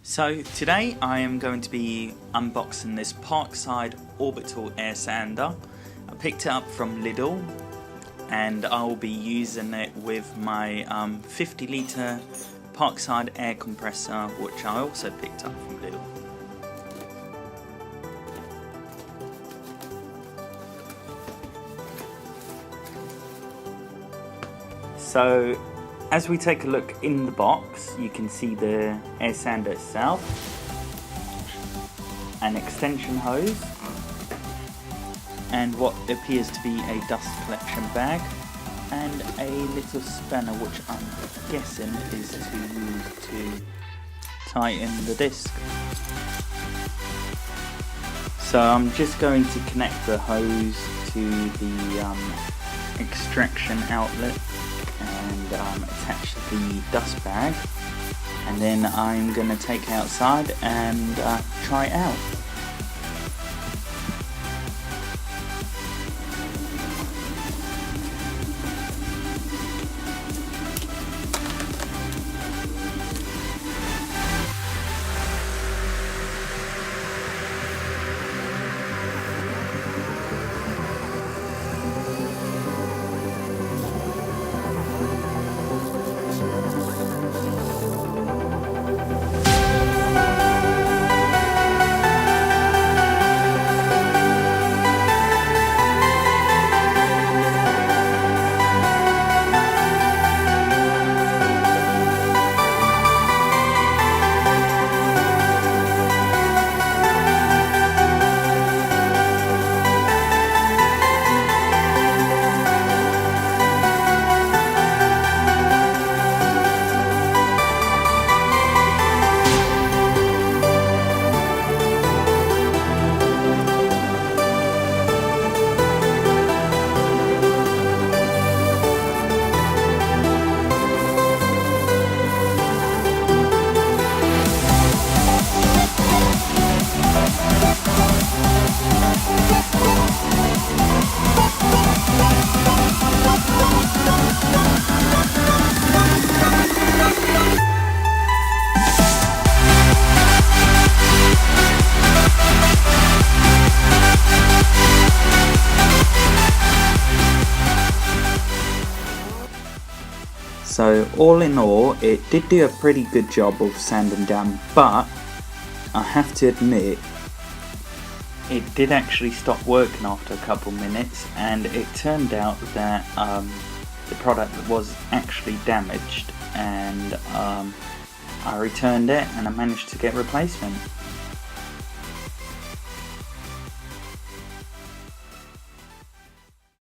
So today I am going to be unboxing this Parkside Orbital air sander. I picked it up from Lidl and I'll be using it with my 50 litre Parkside air compressor, which I also picked up from Lidl. So as we take a look in the box, you can see the air sander itself, an extension hose, and what appears to be a dust collection bag, and a little spanner which I'm guessing is to use to tighten the disc. So I'm just going to connect the hose to the extraction outlet and attach the dust bag, and then I'm going to take it outside and try it out. So all in all, it did do a pretty good job of sanding down, but I have to admit it did actually stop working after a couple minutes, and it turned out that the product was actually damaged, and I returned it and I managed to get a replacement.